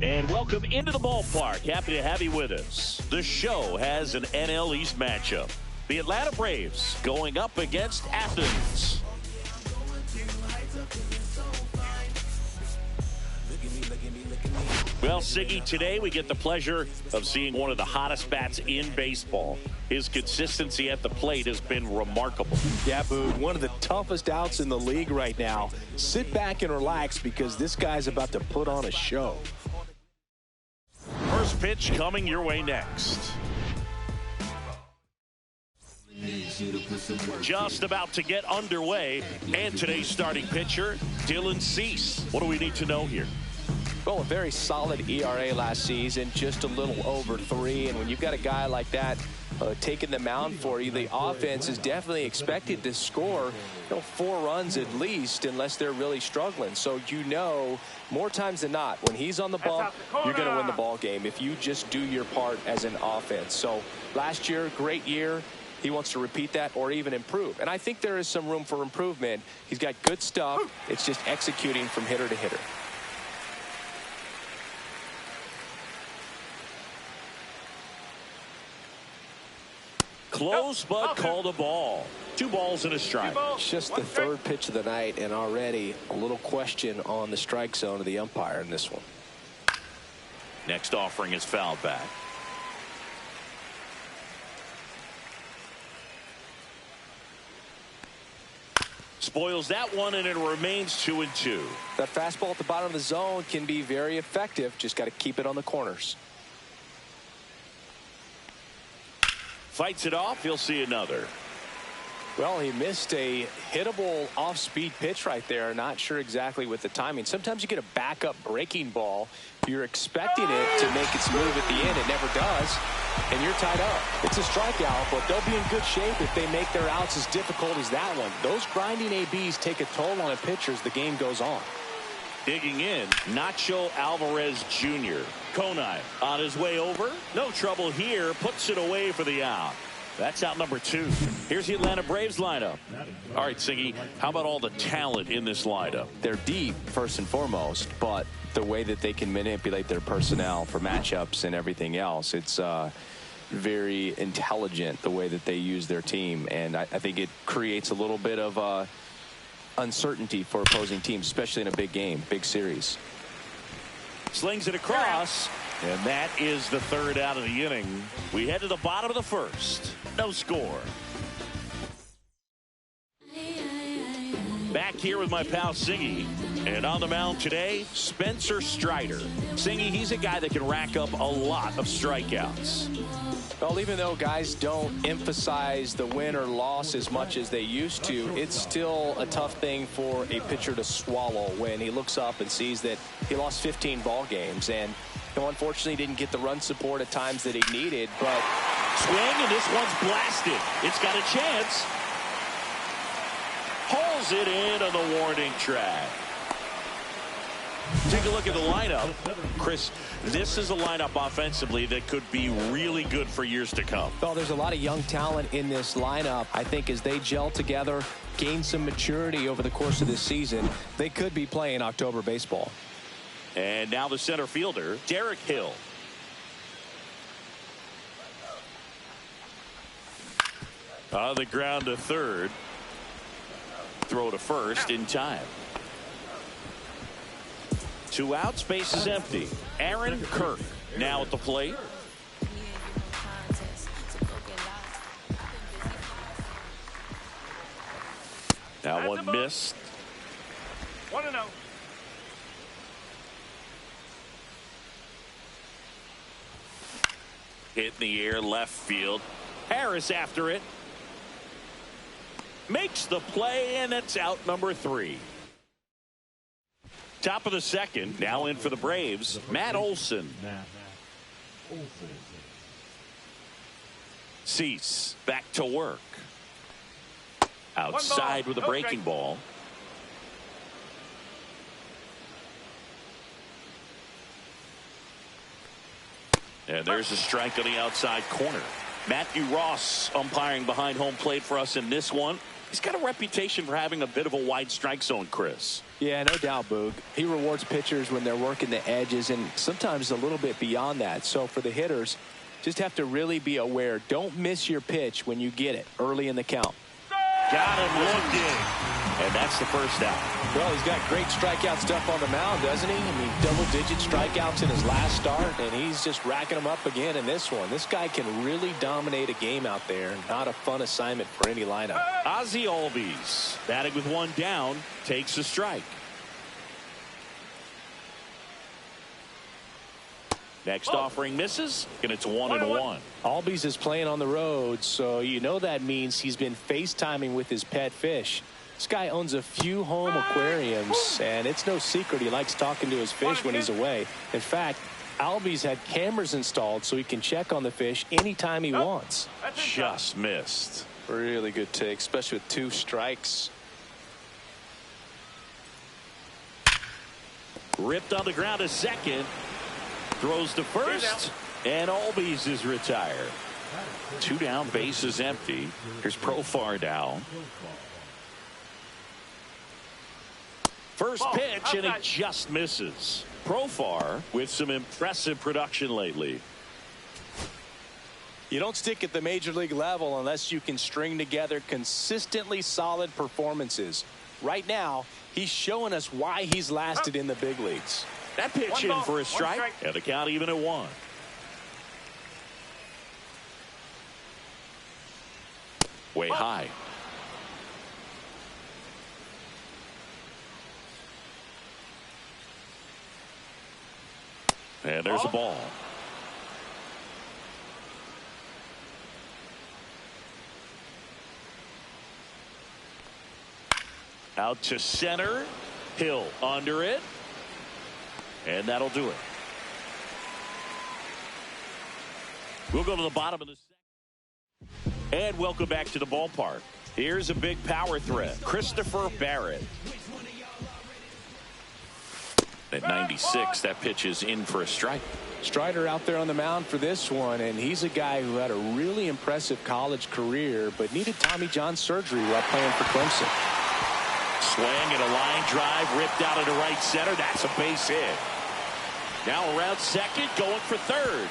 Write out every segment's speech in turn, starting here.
And welcome into the ballpark. Happy to have you with us. The show has an NL East matchup. The Atlanta Braves going up against Athens. Well, Siggy, today we get the pleasure of seeing one of the hottest bats in baseball. His consistency at the plate has been remarkable. Yeah, Boog, one of the toughest outs in the league right now. Sit back and relax because this guy's about to put on a show. First pitch coming your way next. Just about to get underway, and today's starting pitcher, Dylan Cease. What do we need to know here? Well, a very solid ERA last season, just a little over 3. And when you've got a guy like that taking the mound for you, the offense is definitely expected to score 4 runs at least, unless they're really struggling. So more times than not, when he's on the bump, you're going to win the ball game if you just do your part as an offense. So last year, great year. He wants to repeat that or even improve. And I think there is some room for improvement. He's got good stuff. It's just executing from hitter to hitter. Close, but called a ball. 2 balls and a strike. Just the third pitch of the night, and already a little question on the strike zone of the umpire in this one. Next offering is fouled back. Spoils that one, and it remains 2-2. That fastball at the bottom of the zone can be very effective. Just got to keep it on the corners. Fights it off. He'll see another. Well, he missed a hittable off-speed pitch right there. Not sure exactly with the timing. Sometimes you get a backup breaking ball. You're expecting it to make its move at the end. It never does, and you're tied up. It's a strikeout, but they'll be in good shape if they make their outs as difficult as that one. Those grinding ABs take a toll on a pitcher as the game goes on. Digging in, Nacho Alvarez Jr. Conine on his way over. No trouble here. Puts it away for the out. That's out number 2. Here's the Atlanta Braves lineup. All right, Siggy, how about all the talent in this lineup? They're deep, first and foremost, but the way that they can manipulate their personnel for matchups and everything else, it's very intelligent the way that they use their team. And I think it creates a little bit of uncertainty for opposing teams, especially in a big game, big series. Slings it across, and that is the 3rd out of the inning. We head to the bottom of the 1st. No score. Back here with my pal Siggy, and on the mound today, Spencer Strider. Siggy, he's a guy that can rack up a lot of strikeouts. Well, even though guys don't emphasize the win or loss as much as they used to, it's still a tough thing for a pitcher to swallow when he looks up and sees that he lost 15 ball games. And unfortunately didn't get the run support at times that he needed. But swing, and this one's blasted. It's got a chance. Pulls it in on the warning track. Take a look at the lineup. Chris, this is a lineup offensively that could be really good for years to come. Well, there's a lot of young talent in this lineup. I think as they gel together, gain some maturity over the course of this season, they could be playing October baseball. And now the center fielder, Derek Hill. On the ground to third. Throw to first in time. 2 outs, base is empty. Aaron Kirk now at the plate. Now one missed. 1-0. Hit in the air, left field. Harris after it. Makes the play, and it's out number 3. Top of the 2nd, now in for the Braves, Matt Olson. Cease back to work. Outside with a breaking ball. And there's a strike on the outside corner. Matthew Ross umpiring behind home plate for us in this one. He's got a reputation for having a bit of a wide strike zone, Chris. Yeah, no doubt, Boog. He rewards pitchers when they're working the edges and sometimes a little bit beyond that. So for the hitters, just have to really be aware. Don't miss your pitch when you get it early in the count. Got him looking. And that's the first out. Well, he's got great strikeout stuff on the mound, doesn't he? I mean, double-digit strikeouts in his last start, and he's just racking them up again in this one. This guy can really dominate a game out there. Not a fun assignment for any lineup. Ozzie Albies, batting with one down, takes a strike. Next offering misses, and it's 1-1. Albies is playing on the road, so you know that means he's been FaceTiming with his pet fish. This guy owns a few home aquariums, and it's no secret he likes talking to his fish when he's away. In fact, Albies had cameras installed so he can check on the fish anytime he wants. Just missed. Really good take, especially with 2 strikes. Ripped on the ground a second. Throws to first, and Albies is retired. 2 down, base is empty. Here's Profar down. First pitch, and it just misses. Profar with some impressive production lately. You don't stick at the major league level unless you can string together consistently solid performances. Right now, he's showing us why he's lasted in the big leagues. That pitch in for a strike, and the count even at 1. Way high. And there's a ball. Out to center. Hill under it. And that'll do it. We'll go to the bottom of the second. And welcome back to the ballpark. Here's a big power threat. Christopher Barrett. At 96, that pitch is in for a strike. Strider out there on the mound for this one, and he's a guy who had a really impressive college career but needed Tommy John surgery while playing for Clemson. Swing and a line drive ripped out into right center. That's a base hit. Now around second, going for third.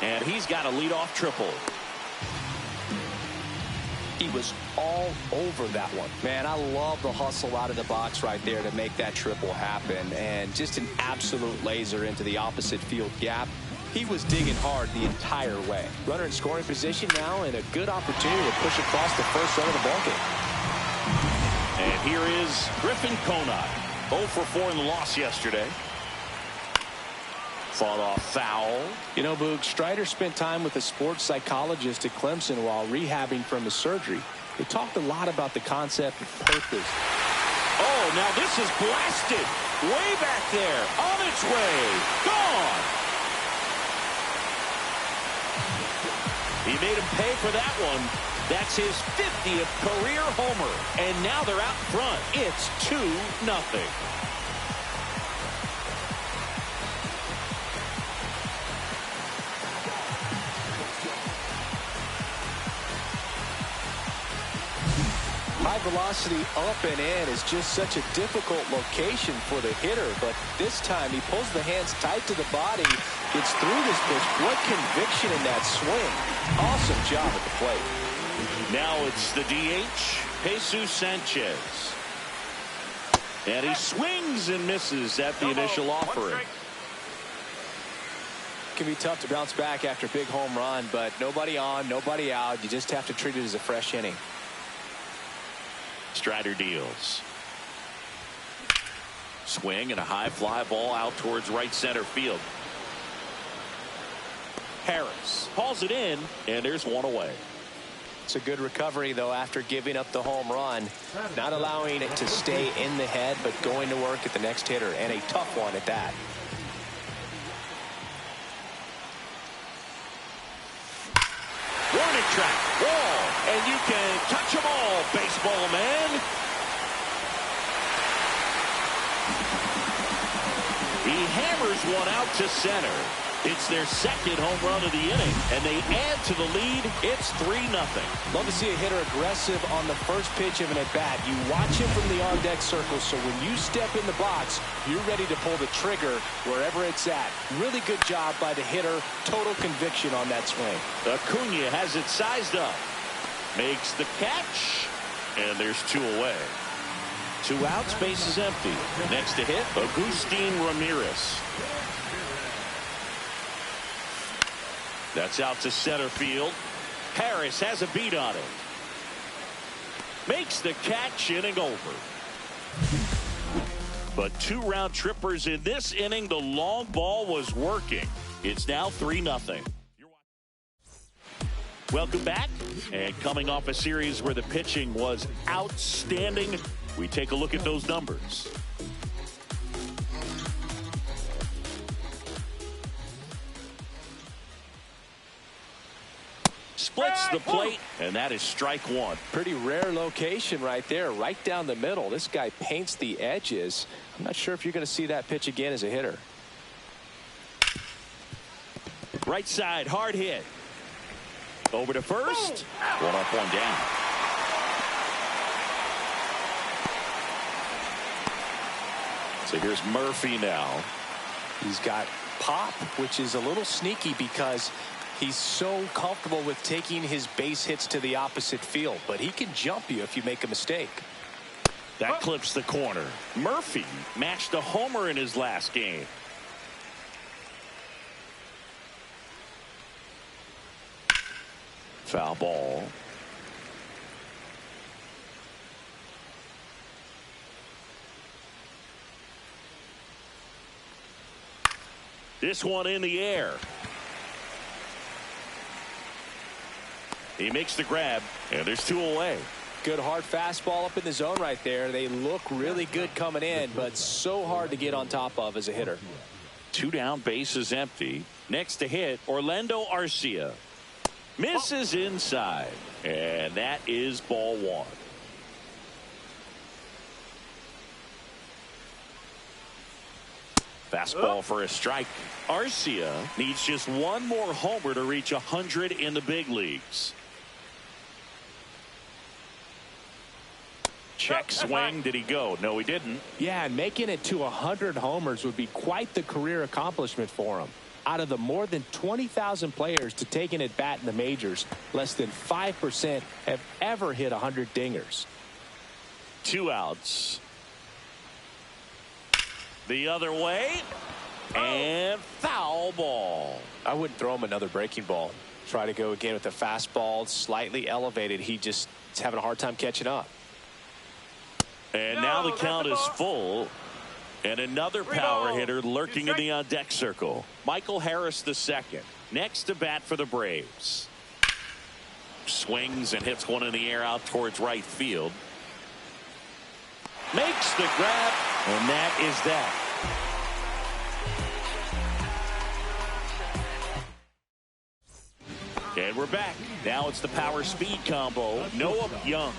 And he's got a leadoff triple. He was all over that one. Man, I love the hustle out of the box right there to make that triple happen. And just an absolute laser into the opposite field gap. He was digging hard the entire way. Runner in scoring position now, and a good opportunity to push across the first run of the ballgame. And here is Griffin Conine. 0 for 4 in the loss yesterday. Fought off foul. You know, Boog, Strider spent time with a sports psychologist at Clemson while rehabbing from his surgery. They talked a lot about the concept of purpose. Oh, now this is blasted. Way back there. On its way. Gone. He made him pay for that one. That's his 50th career homer. And now they're out in front. It's 2-0. High velocity up and in is just such a difficult location for the hitter, but this time he pulls the hands tight to the body, gets through this pitch. What conviction in that swing. Awesome job at the plate. Now it's the DH, Jesus Sanchez. And he swings and misses at the initial offering. It can be tough to bounce back after a big home run, but nobody on, nobody out. You just have to treat it as a fresh inning. Strider deals. Swing and a high fly ball out towards right center field. Harris hauls it in, and there's one away. It's a good recovery, though, after giving up the home run. Not allowing it to stay in the head, but going to work at the next hitter, and a tough one at that. Warning track, wall, and you can touch them all, baseball man. He hammers one out to center. It's their second home run of the inning, and they add to the lead. It's 3-0. Love to see a hitter aggressive on the first pitch of an at-bat. You watch him from the on-deck circle, so when you step in the box, you're ready to pull the trigger wherever it's at. Really good job by the hitter. Total conviction on that swing. Acuna has it sized up. Makes the catch, and there's 2 away. 2 outs, base is empty. Next to hit, Agustin Ramirez. That's out to center field. Harris has a beat on it. Makes the catch, inning over. But 2 round trippers in this inning. The long ball was working. It's now 3-0. Welcome back. And coming off a series where the pitching was outstanding, we take a look at those numbers. Splits the plate, and that is strike 1. Pretty rare location right there, right down the middle. This guy paints the edges. I'm not sure if you're going to see that pitch again as a hitter. Right side, hard hit. Over to first. 1 up, 1 down. So here's Murphy now. He's got pop, which is a little sneaky because he's so comfortable with taking his base hits to the opposite field, but he can jump you if you make a mistake. That clips the corner. Murphy matched a homer in his last game. Foul ball. This one in the air. He makes the grab, and there's 2 away. Good hard fastball up in the zone right there. They look really good coming in, but so hard to get on top of as a hitter. 2 down, base is empty. Next to hit, Orlando Arcia. Misses inside, and that is ball 1. Fastball for a strike. Arcia needs just 1 more homer to reach 100 in the big leagues. Check swing. Did he go? No, he didn't. Yeah, and making it to 100 homers would be quite the career accomplishment for him. Out of the more than 20,000 players to take an at bat in the majors, less than 5% have ever hit 100 dingers. 2 outs. The other way, and foul ball. I wouldn't throw him another breaking ball. Try to go again with the fastball, slightly elevated. He just is having a hard time catching up. And now the count is full. And another power hitter lurking in the on-deck circle. Michael Harris II. Next to bat for the Braves. Swings and hits one in the air out towards right field. Makes the grab, and that is that. And we're back. Now it's the power speed combo. Noah Young.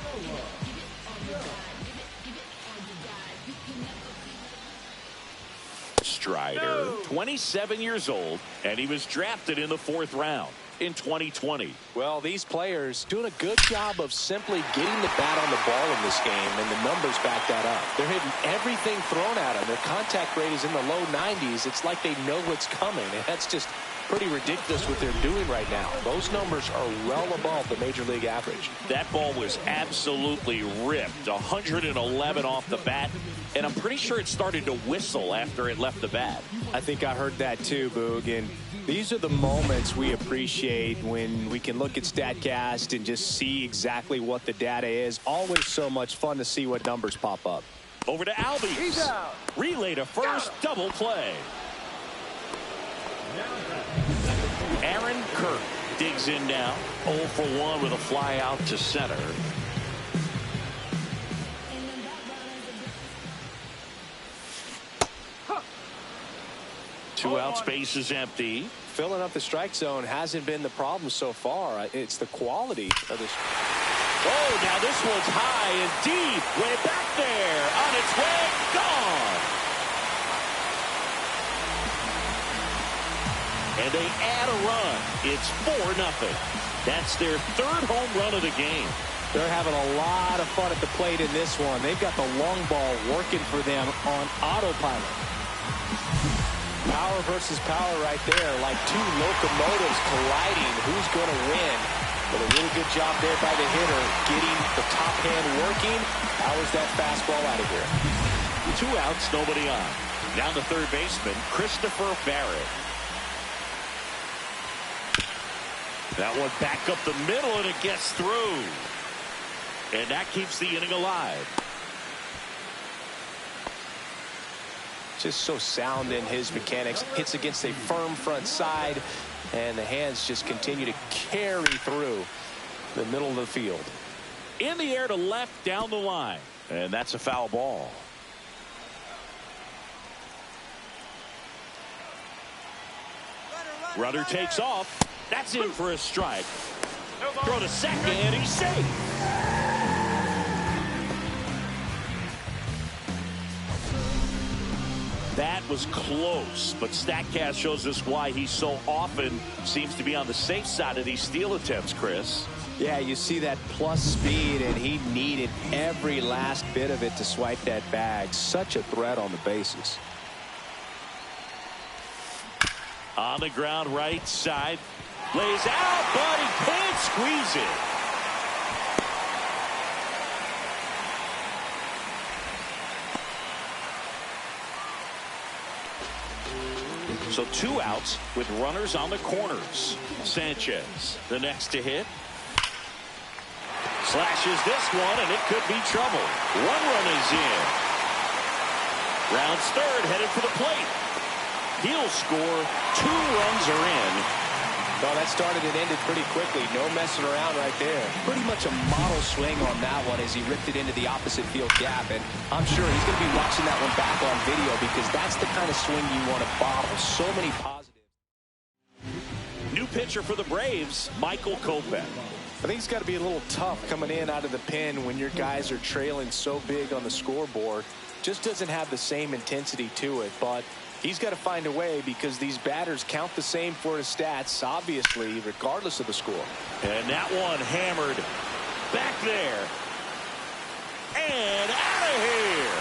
Strider, 27 years old, and he was drafted in the 4th round in 2020. Well, these players doing a good job of simply getting the bat on the ball in this game, and the numbers back that up. They're hitting everything thrown at them. Their contact rate is in the low 90s. It's like they know what's coming, and that's just pretty ridiculous what they're doing right now. Those numbers are well above the major league average. That ball was absolutely ripped. 111 off the bat, and I'm pretty sure it started to whistle after it left the bat. I think I heard that too, Boog. And these are the moments we appreciate when we can look at StatCast and just see exactly what the data is. Always so much fun to see what numbers pop up. Over to Albies. Relay to first, double play. Aaron Kirk digs in now. 0 for 1 with a fly out to center. Two outs, base is empty. Filling up the strike zone hasn't been the problem so far. It's the quality of this. Oh, now this one's high and deep. Way back there. On its way. Gone. and they add a run. It's 4-0. That's their third home run of the game. They're having a lot of fun at the plate in this one. They've got the long ball working for them on autopilot. Power versus power right there, like two locomotives colliding. Who's going to win? But a really good job there by the hitter, getting the top hand working. Powers that fastball out of here. 2 outs, nobody on. Down the third baseman, Christopher Barrett. That one back up the middle, and it gets through. And that keeps the inning alive. Just so sound in his mechanics. Hits against a firm front side, and the hands just continue to carry through the middle of the field. In the air to left down the line, and that's a foul ball. Runner takes off. That's in for a strike. Throw to second, and he's safe. That was close, but StatCast shows us why he so often seems to be on the safe side of these steal attempts, Chris. Yeah, you see that plus speed, and he needed every last bit of it to swipe that bag. Such a threat on the bases. On the ground, right side. Lays out, but he can't squeeze it. So 2 outs with runners on the corners. Sanchez, the next to hit. Slashes this one, and it could be trouble. 1 run is in. Rounds third, headed for the plate. He'll score. 2 runs are in. Well, that started and ended pretty quickly. No messing around right there. Pretty much a model swing on that one as he ripped it into the opposite field gap. And I'm sure he's going to be watching that one back on video because that's the kind of swing you want to bottle. So many positives. New pitcher for the Braves, Michael Kopech. I think it's got to be a little tough coming in out of the pen when your guys are trailing so big on the scoreboard. Just doesn't have the same intensity to it, but he's got to find a way because these batters count the same for his stats, obviously, regardless of the score. And that one hammered back there. And out of here.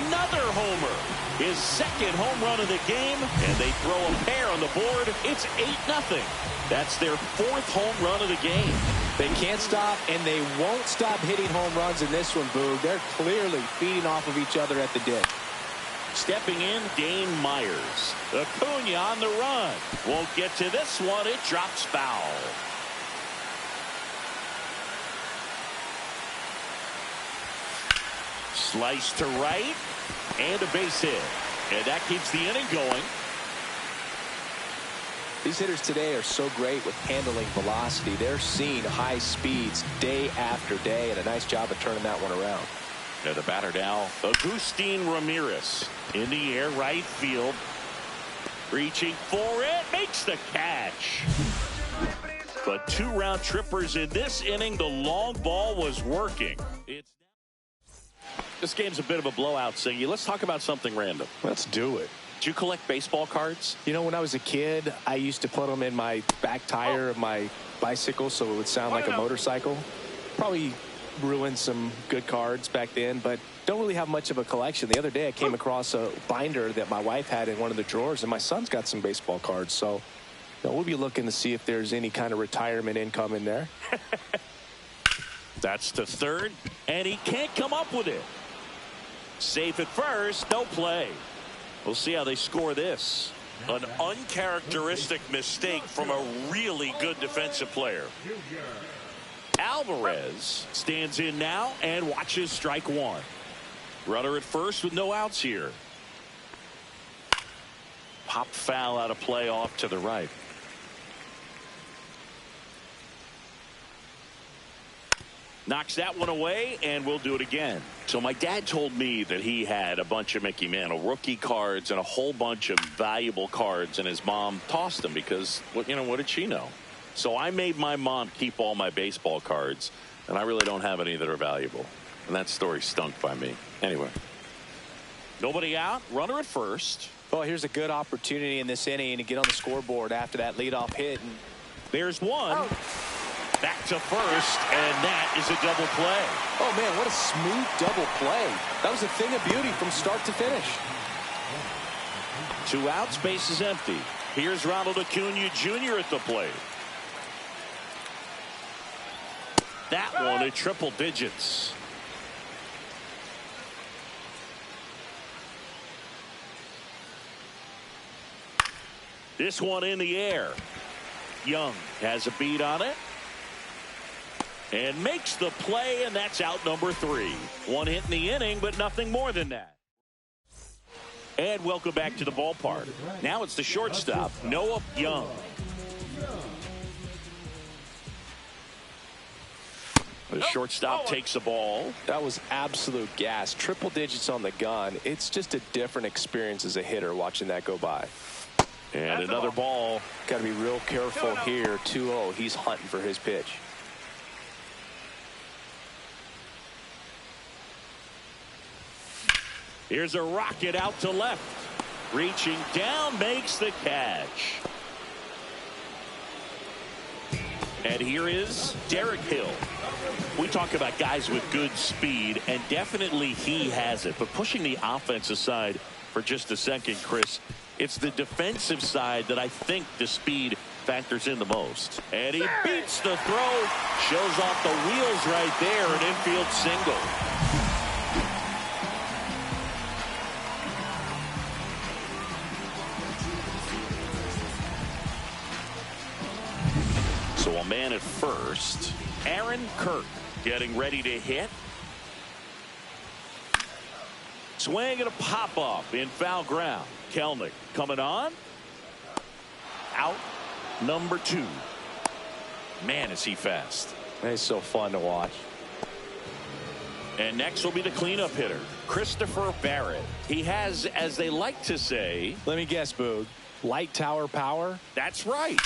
Another homer. His second home run of the game. And they throw a pair on the board. It's 8-0. That's their 4th home run of the game. They can't stop, and they won't stop hitting home runs in this one, Boog. They're clearly feeding off of each other at the ditch. Stepping in, Dane Myers. Acuna on the run. Won't get to this one. It drops foul. Slice to right. And a base hit. And that keeps the inning going. These hitters today are so great with handling velocity. They're seeing high speeds day after day, and a nice job of turning that one around. Now the batter now, Agustin Ramirez. In the air, right field. Reaching for it, makes the catch. But 2 round trippers in this inning. The long ball was working. This game's a bit of a blowout, Singy. Let's talk about something random. Let's do it. Do you collect baseball cards? You know, when I was a kid, I used to put them in my back tire of my bicycle so it would sound like a motorcycle. Probably ruined some good cards back then, but don't really have much of a collection. The other day I came across a binder that my wife had in one of the drawers, and my son's got some baseball cards. So we'll be looking to see if there's any kind of retirement income in there. That's to third, and he can't come up with it. Safe at first, no play. We'll see how they score this. An uncharacteristic mistake from a really good defensive player. Alvarez stands in now and watches strike 1. Runner at first with no outs here. Pop foul out of play off to the right. Knocks that one away, and we'll do it again. So my dad told me that he had a bunch of Mickey Mantle rookie cards and a whole bunch of valuable cards, and his mom tossed them because, what did she know? So I made my mom keep all my baseball cards, and I really don't have any that are valuable. And that story stunk by me. Anyway. Nobody out. Runner at first. Well, here's a good opportunity in this inning to get on the scoreboard after that leadoff hit. And there's one. Oh. Back to first, and that is a double play. Oh, man, what a smooth double play. That was a thing of beauty from start to finish. 2 outs, base is empty. Here's Ronald Acuna Jr. at the plate. That one at triple digits. This one in the air. Young has a beat on it. And makes the play, and that's out number 3. 1 hit in the inning, but nothing more than that. And welcome back to the ballpark. Now it's the shortstop, Noah Young. The shortstop takes the ball. That was absolute gas. Triple digits on the gun. It's just a different experience as a hitter watching that go by. And another ball. Got to be real careful here. 2-0. He's hunting for his pitch. Here's a rocket out to left. Reaching down, makes the catch. And here is Derek Hill. We talk about guys with good speed, and definitely he has it. But pushing the offense aside for just a second, Chris, it's the defensive side that I think the speed factors in the most. And he beats the throw, shows off the wheels right there, an infield single. So a man at first. Aaron Kirk getting ready to hit. Swing and a pop-up in foul ground. Kelnick coming on. Out number 2. Man, is he fast. He's so fun to watch. And next will be the cleanup hitter, Christopher Barrett. He has, as they like to say... Let me guess, Boog. Light tower power? That's right.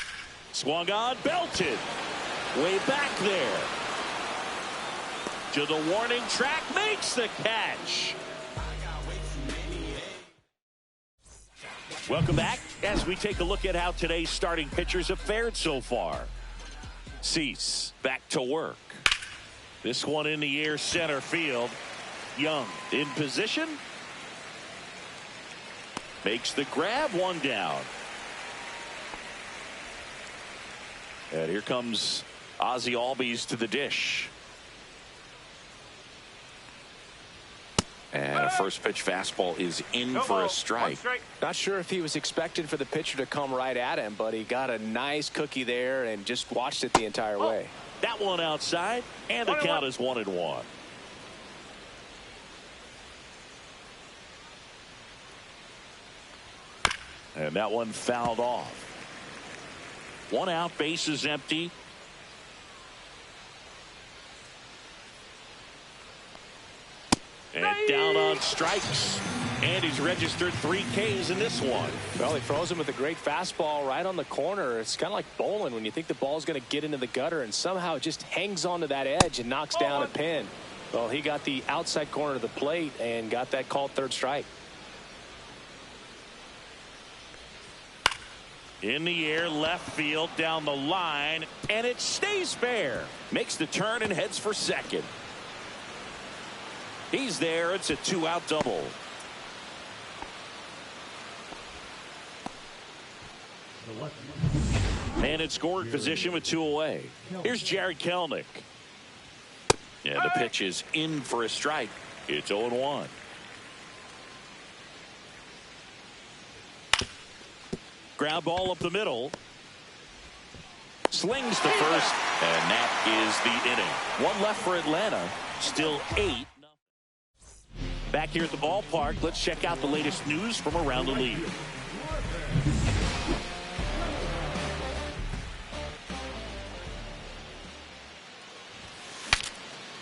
Swung on, belted. Way back there. To the warning track, makes the catch. Welcome back as we take a look at how today's starting pitchers have fared so far. Cease back to work. This one in the air, center field. Young in position. Makes the grab, 1 down. And here comes Ozzie Albies to the dish. And a first pitch fastball is in for a strike. Not sure if he was expecting for the pitcher to come right at him, but he got a nice cookie there and just watched it the entire way. That one outside, and the count is 1-1. And that one fouled off. 1 out, base is empty. And down on strikes. And he's registered 3 Ks in this one. Well, he throws him with a great fastball right on the corner. It's kind of like bowling when you think the ball's going to get into the gutter, and somehow it just hangs onto that edge and knocks down a pin. Well, he got the outside corner of the plate and got that called 3rd strike. In the air, left field, down the line, and it stays fair. Makes the turn and heads for second. He's there. It's a 2-out double. And in scoring position with 2 away. Here's Jared Kelnick. And the pitch is in for a strike. It's 0-1. Ground ball up the middle. Slings to first, and that is the inning. 1 left for Atlanta. Still 8. Back here at the ballpark, let's check out the latest news from around the league.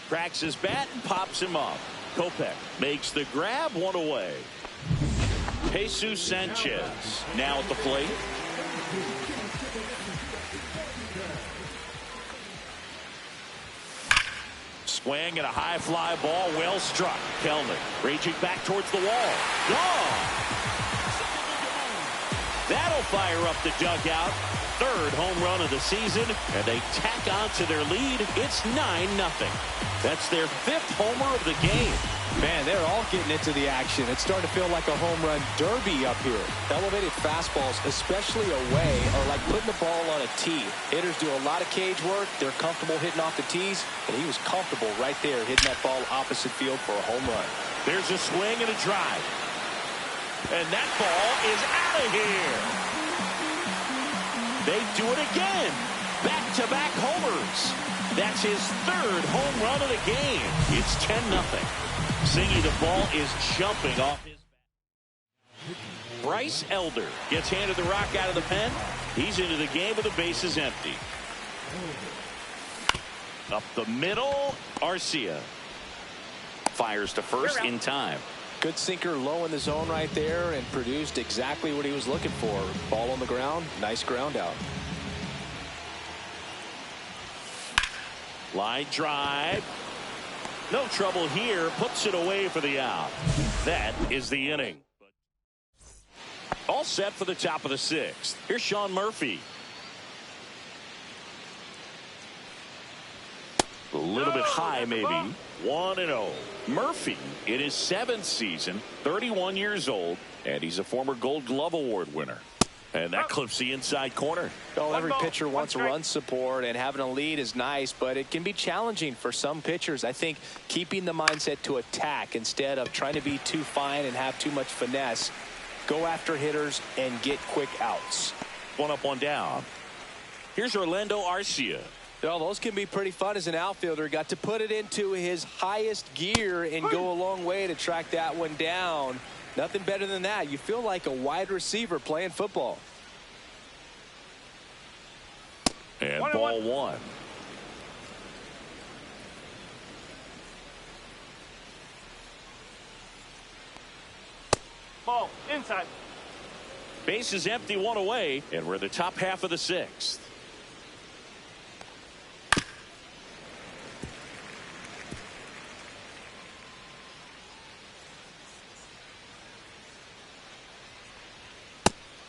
Cracks his bat and pops him up. Kopech makes the grab, 1 away. Jesus Sanchez now at the plate. Swing and a high fly ball, well struck. Kelnick reaching back towards the wall. Gone. That'll fire up the dugout. Third home run of the season, and they tack on to their lead. It's 9-0. That's their 5th homer of the game. Man, they're all getting into the action. It's starting to feel like a home run derby up here. Elevated fastballs, especially away, are like putting the ball on a tee. Hitters do a lot of cage work. They're comfortable hitting off the tees, and he was comfortable right there hitting that ball opposite field for a home run. There's a swing and a drive. And that ball is out of here. They do it again. Back-to-back homers. That's his 3rd home run of the game. It's 10-0. Singy, the ball is jumping off his bat. Bryce Elder gets handed the rock out of the pen. He's into the game with the bases empty. Up the middle, Arcia fires to first in time. Good sinker low in the zone right there and produced exactly what he was looking for. Ball on the ground, nice ground out. Line drive. No trouble here. Puts it away for the out. That is the inning. All set for the top of the 6th. Here's Sean Murphy. A little bit high, maybe. 1-0. Murphy in his 7th season, 31 years old, and he's a former Gold Glove Award winner. And that clips the inside corner. Well, every pitcher wants run support, and having a lead is nice, but it can be challenging for some pitchers. I think keeping the mindset to attack instead of trying to be too fine and have too much finesse. Go after hitters and get quick outs. 1 up, 1 down. Here's Orlando Arcia. Well, those can be pretty fun as an outfielder. Got to put it into his highest gear and go a long way to track that one down. Nothing better than that. You feel like a wide receiver playing football. And ball 1. Ball inside. Base is empty, 1 away, and we're in the top half of the 6th.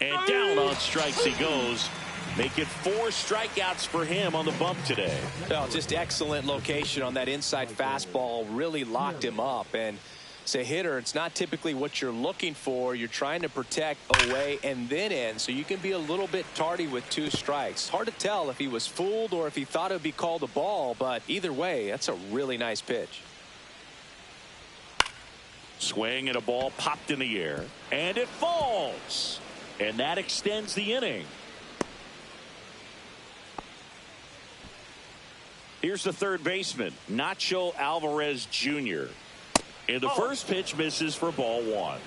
And down on strikes he goes. Make it 4 strikeouts for him on the bump today. Well, just excellent location on that inside fastball. Really locked him up. And as a hitter, it's not typically what you're looking for. You're trying to protect away and then in, so you can be a little bit tardy with 2 strikes. Hard to tell if he was fooled or if he thought it would be called a ball, but either way, that's a really nice pitch. Swing and a ball popped in the air, and it falls. And that extends the inning. Here's the third baseman, Nacho Alvarez Jr. And the first pitch misses for ball 1.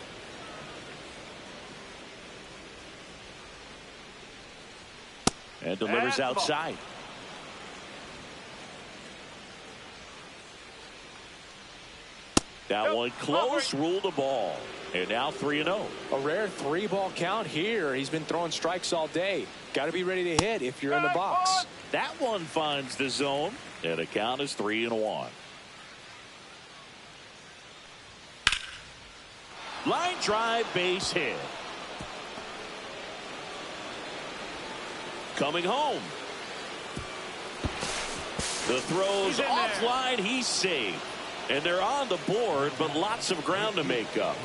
And delivers outside. That one close, ruled a ball. And now 3-0. A rare 3-ball count here. He's been throwing strikes all day. Got to be ready to hit if you're in the box. That one finds the zone. And the count is 3-1. Line drive, base hit. Coming home. The throw's offline. He's saved. And they're on the board, but lots of ground to make up.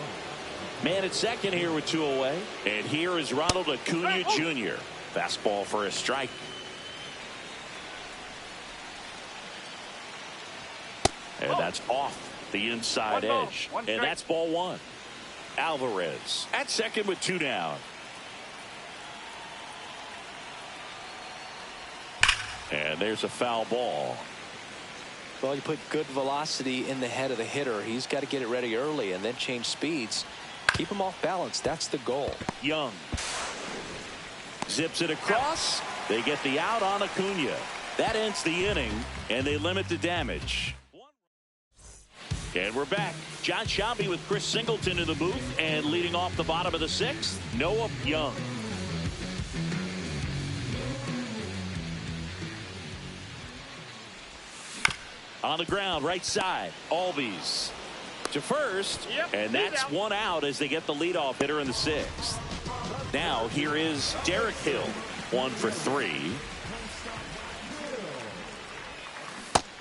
Man at second here with 2 away. And here is Ronald Acuna Jr. Fastball for a strike. And that's off the inside edge. And that's ball 1. Alvarez at second with 2 down. And there's a foul ball. Well, you put good velocity in the head of the hitter. He's got to get it ready early and then change speeds. Keep him off balance. That's the goal. Young zips it across. They get the out on Acuna. That ends the inning, and they limit the damage. And we're back. John Sciambi with Chris Singleton in the booth, and leading off the bottom of the 6th, Noah Young. On the ground, right side, Albies to first, and that's 1 out as they get the leadoff hitter in the 6th. Now here is Derek Hill. 1 for 3.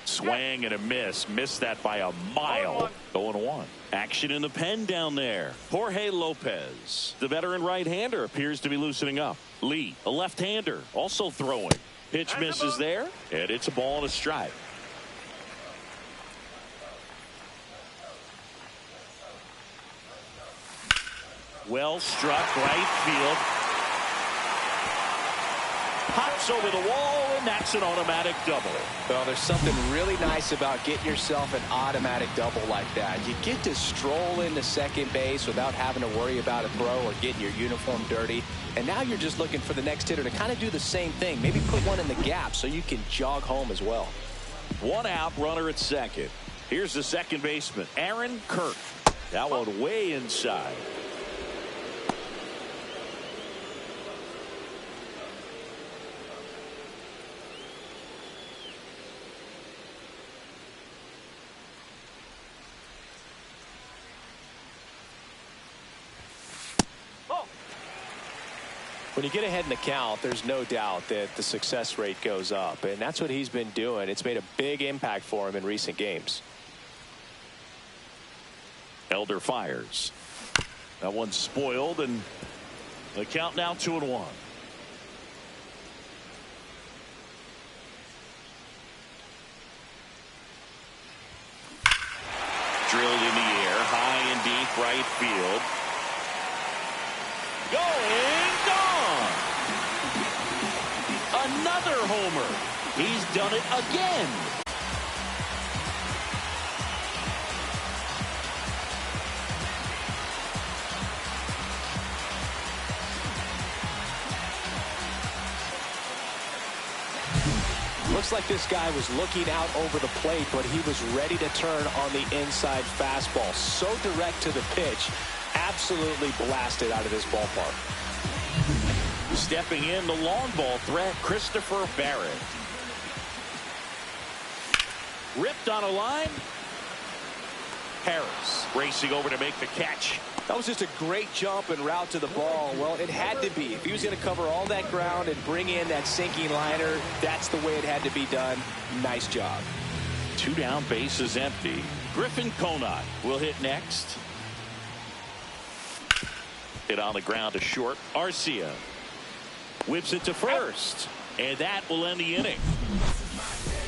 Swing and a miss. Missed that by a mile. 0-1. Action in the pen down there. Jorge Lopez, the veteran right-hander, appears to be loosening up. Lee, a left-hander, also throwing. Pitch misses there, and it's a ball and a strike. Well struck, right field. Pops over the wall, and that's an automatic double. Well, there's something really nice about getting yourself an automatic double like that. You get to stroll into second base without having to worry about a throw or getting your uniform dirty. And now you're just looking for the next hitter to kind of do the same thing. Maybe put one in the gap so you can jog home as well. 1 out, runner at second. Here's the second baseman, Aaron Kirk. That one way inside. When you get ahead in the count, there's no doubt that the success rate goes up, and that's what he's been doing. It's made a big impact for him in recent games. Elder fires. That one's spoiled, and the count now 2-1. Drilled in the air, high and deep right field. Going, gone. Another homer. He's done it again. Looks like this guy was looking out over the plate, but he was ready to turn on the inside fastball. So direct to the pitch. Absolutely blasted out of this ballpark. Stepping in, the long ball threat, Christopher Barrett. Ripped on a line. Harris racing over to make the catch. That was just a great jump and route to the ball. Well, it had to be. If he was going to cover all that ground and bring in that sinking liner, that's the way it had to be done. Nice job. 2 down, bases empty. Griffin Conine will hit next. Hit on the ground to short. Arcia whips it to first, and that will end the inning.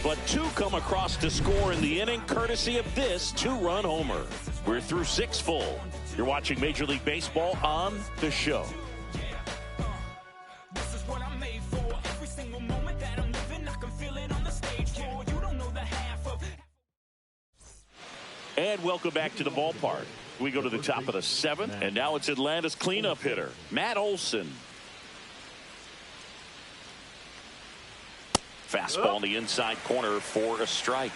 But 2 come across to score in the inning, courtesy of this 2-run homer. We're through 6 full. You're watching Major League Baseball on The Show. And welcome back to the ballpark. We go to the top of the 7th, and now it's Atlanta's cleanup hitter, Matt Olson. Fastball in the inside corner for a strike.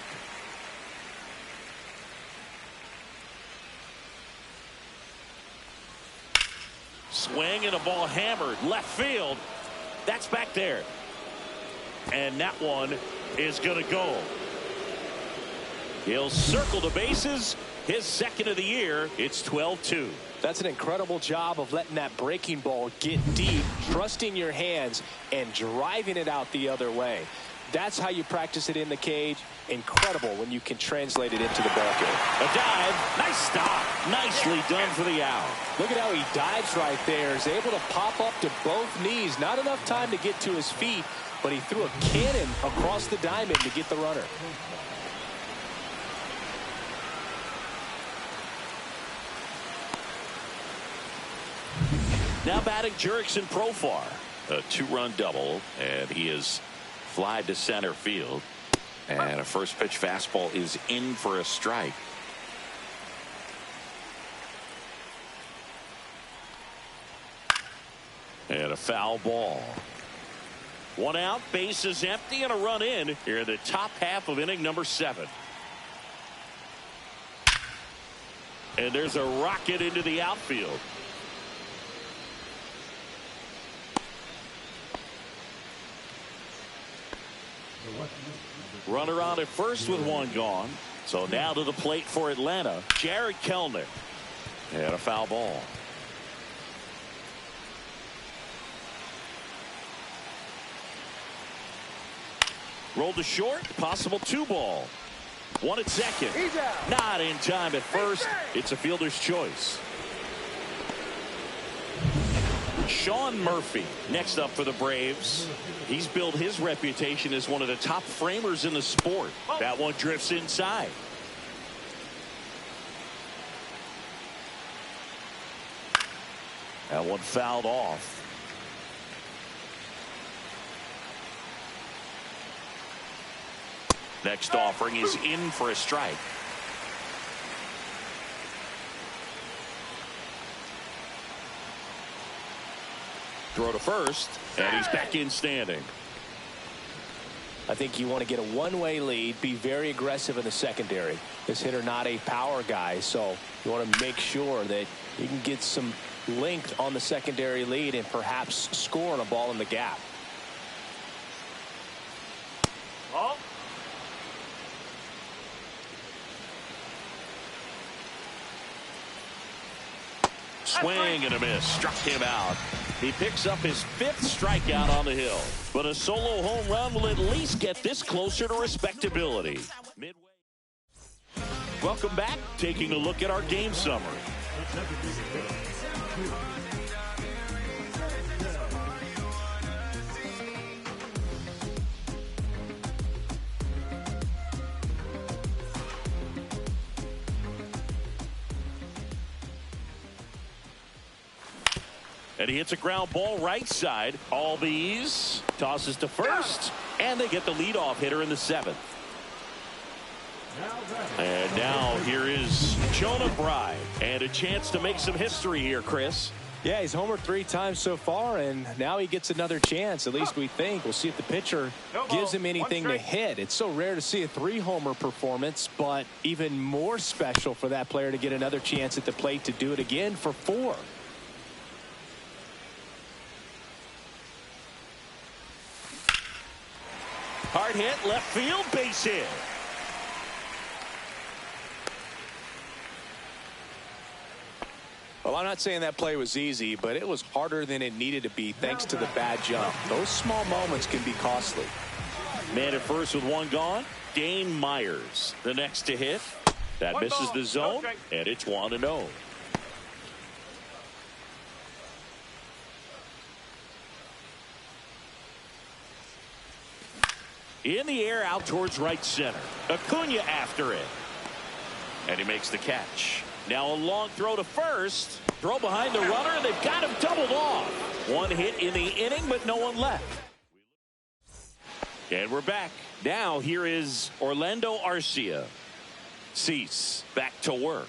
Swing and a ball hammered left field. That's back there. And that one is going to go. He'll circle the bases. His second of the year. It's 12-2. That's an incredible job of letting that breaking ball get deep, trusting your hands, and driving it out the other way. That's how you practice it in the cage. Incredible when you can translate it into the ballgame. A dive. Nice stop. Nicely done for the out. Look at how he dives right there. Is able to pop up to both knees. Not enough time to get to his feet, but he threw a cannon across the diamond to get the runner. Now batting Jurickson Profar. A 2-run double, and he is fly to center field. And a first pitch fastball is in for a strike. And a foul ball. 1 out, bases empty, and a run in here in the top half of inning number 7. And there's a rocket into the outfield. Runner on at first with 1 gone. So now to the plate for Atlanta, Jared Kelenic. And a foul ball. Rolled to short, possible 2-ball. One at second. Not in time at first. It's a fielder's choice. Sean Murphy next up for the Braves. He's built his reputation as one of the top framers in the sport. That one drifts inside. That one fouled off. Next offering is in for a strike. Throw to first, and he's back in standing. I think you want to get a one-way lead, be very aggressive in the secondary. This hitter not a power guy, so you want to make sure that you can get some length on the secondary lead and perhaps score on a ball in the gap. Ball. Swing and a miss. Struck him out. He picks up his 5th strikeout on the hill. But a solo home run will at least get this closer to respectability. Midway. Welcome back. Taking a look at our game summary. And he hits a ground ball right side. Albies tosses to first, and they get the leadoff hitter in the 7th. And now here is Jonah Bride, and a chance to make some history here, Chris. Yeah, he's homered 3 times so far, and now he gets another chance. At least we think. We'll see if the pitcher gives him anything to hit. It's so rare to see a 3-homer performance, but even more special for that player to get another chance at the plate to do it again for 4. Hard hit, left field, base hit. Well, I'm not saying that play was easy, but it was harder than it needed to be thanks to the bad jump. Those small moments can be costly. Man at first with 1 gone. Dane Myers, the next to hit. That misses the zone, and it's 1-0. In the air out towards right center. Acuna after it. And he makes the catch. Now a long throw to first. Throw behind the runner, and they've got him doubled off. 1 hit in the inning, but no one left. And we're back. Now here is Orlando Arcia. Cease back to work.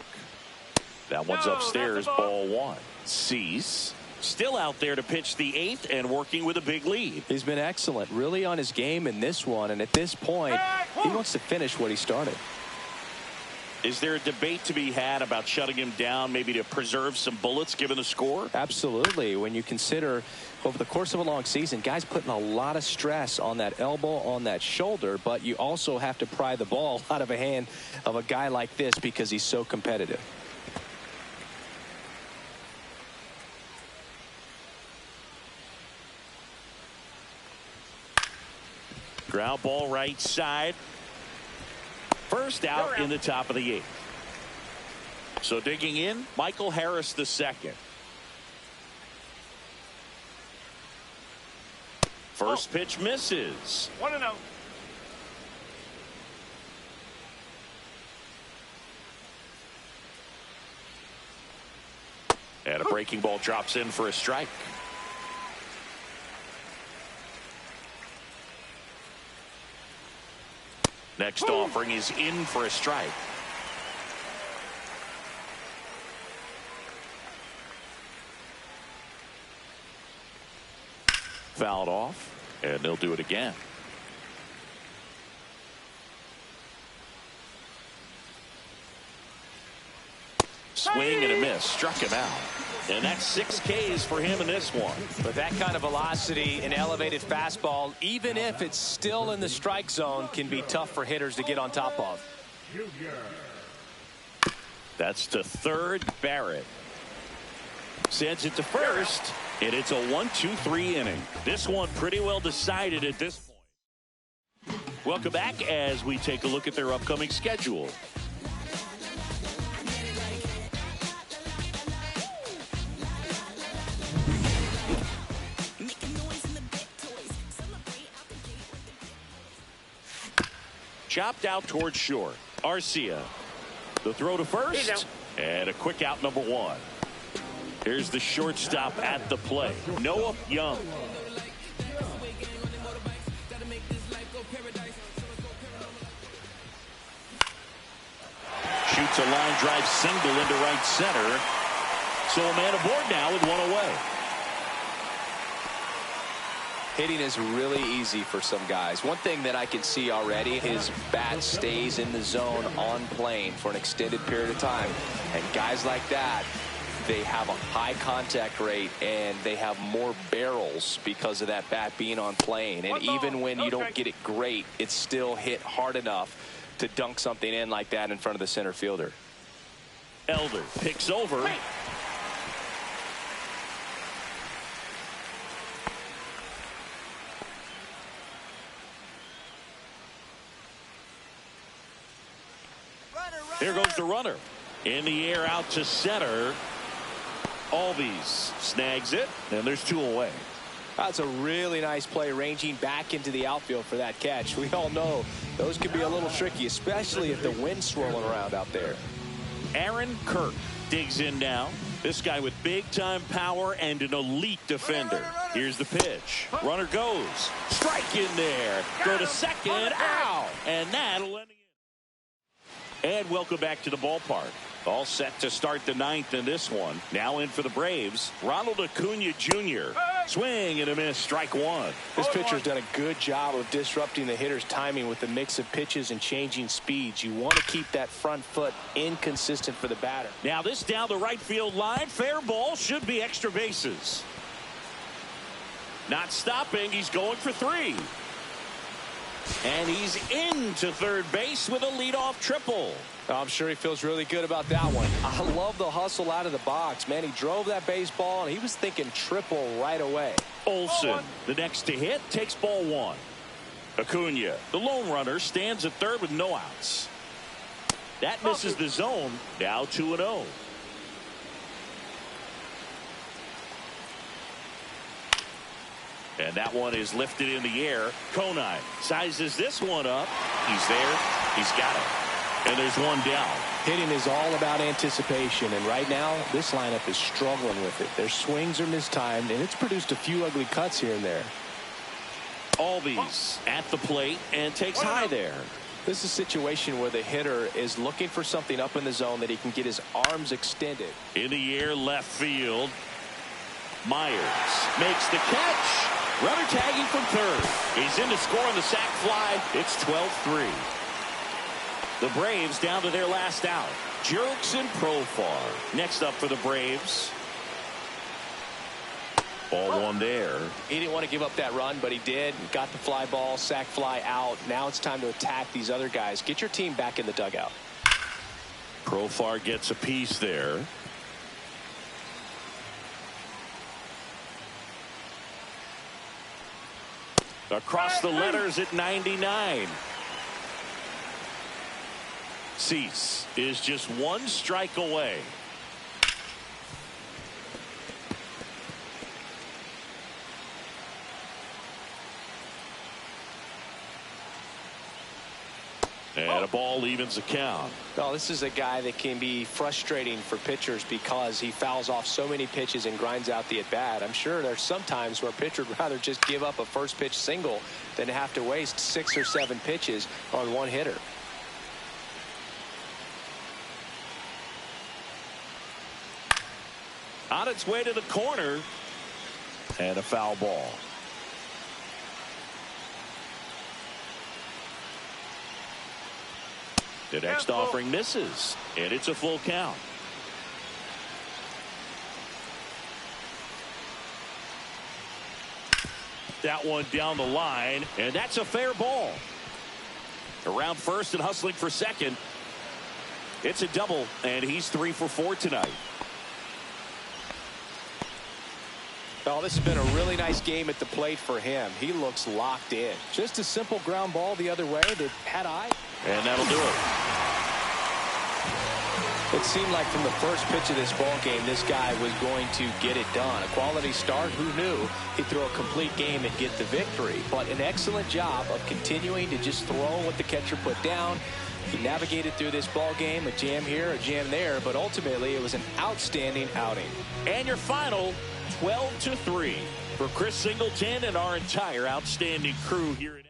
That one's upstairs, ball 1. Cease still out there to pitch the 8th and working with a big lead. He's been excellent, really on his game in this one, and at this point, he wants to finish what he started. Is there a debate to be had about shutting him down, maybe to preserve some bullets given the score? Absolutely. When you consider over the course of a long season, guys putting a lot of stress on that elbow, on that shoulder, but you also have to pry the ball out of a hand of a guy like this because he's so competitive. Ground ball right side. First out in the top of the 8th. So digging in, Michael Harris the 2nd. First pitch misses. 1-0. And a breaking ball drops in for a strike. Next offering is in for a strike. Fouled off, and they'll do it again. Swing and a miss. Struck him out. And that's 6 Ks for him in this one. But that kind of velocity, an elevated fastball, even if it's still in the strike zone, can be tough for hitters to get on top of. That's to third. Barrett sends it to first, and it's a 1-2-3 inning. This one pretty well decided at this point. Welcome back as we take a look at their upcoming schedule. Chopped out towards short. Arcia. The throw to first. And a quick out, number 1. Here's the shortstop at the plate. Noah Young. Shoots a line drive single into right center. So a man aboard now with 1 away. Hitting is really easy for some guys. One thing that I can see already, his bat stays in the zone on plane for an extended period of time. And guys like that, they have a high contact rate and they have more barrels because of that bat being on plane. And even when you don't get it great, it's still hit hard enough to dunk something in like that in front of the center fielder. Elder picks over. Here goes the runner. In the air out to center. Albies snags it, and there's 2 away. That's a really nice play, ranging back into the outfield for that catch. We all know those can be a little tricky, especially if the wind's swirling around out there. Aaron Kirk digs in now. This guy with big-time power and an elite defender. Here's the pitch. Runner goes. Strike in there. Go to second. Out. And that'll end it. And welcome back to the ballpark. All set to start the 9th in this one. Now in for the Braves, Ronald Acuna Jr. Swing and a miss, strike 1. This pitcher's done a good job of disrupting the hitter's timing with the mix of pitches and changing speeds. You want to keep that front foot inconsistent for the batter. Now this down the right field line. Fair ball, should be extra bases. Not stopping, he's going for 3. And he's into third base with a leadoff triple. I'm sure he feels really good about that one. I love the hustle out of the box. Man, he drove that baseball, and he was thinking triple right away. Olsen, the next to hit, takes ball 1. Acuna, the lone runner, stands at third with no outs. That misses the zone. Now 2-0. And that one is lifted in the air. Konai sizes this one up. He's there. He's got it. And there's 1 down. Hitting is all about anticipation, and right now this lineup is struggling with it. Their swings are mistimed, and it's produced a few ugly cuts here and there. Albies at the plate and takes high there. This is a situation where the hitter is looking for something up in the zone that he can get his arms extended. In the air, left field. Myers makes the catch. Runner tagging from third. He's in to score on the sac fly. It's 12-3. The Braves down to their last out. Jerks and Profar. Next up for the Braves. Ball 1 there. He didn't want to give up that run, but he did. Got the fly ball, sac fly out. Now it's time to attack these other guys. Get your team back in the dugout. Profar gets a piece there. Across the letters at 99. Cease is just 1 strike away. And a ball evens the count. Well, this is a guy that can be frustrating for pitchers because he fouls off so many pitches and grinds out the at-bat. I'm sure there's some times where a pitcher would rather just give up a first pitch single than have to waste 6 or 7 pitches on 1 hitter. On its way to the corner. And a foul ball. The next offering misses, and it's a full count. That one down the line, and that's a fair ball. Around first and hustling for second. It's a double, and he's 3 for 4 tonight. Oh, this has been a really nice game at the plate for him. He looks locked in. Just a simple ground ball the other way. They had eye. And that'll do it. It seemed like from the first pitch of this ball game, this guy was going to get it done. A quality start. Who knew he'd throw a complete game and get the victory? But an excellent job of continuing to just throw what the catcher put down. He navigated through this ball game, a jam here, a jam there, but ultimately it was an outstanding outing. And your final, 12-3 for Chris Singleton and our entire outstanding crew here at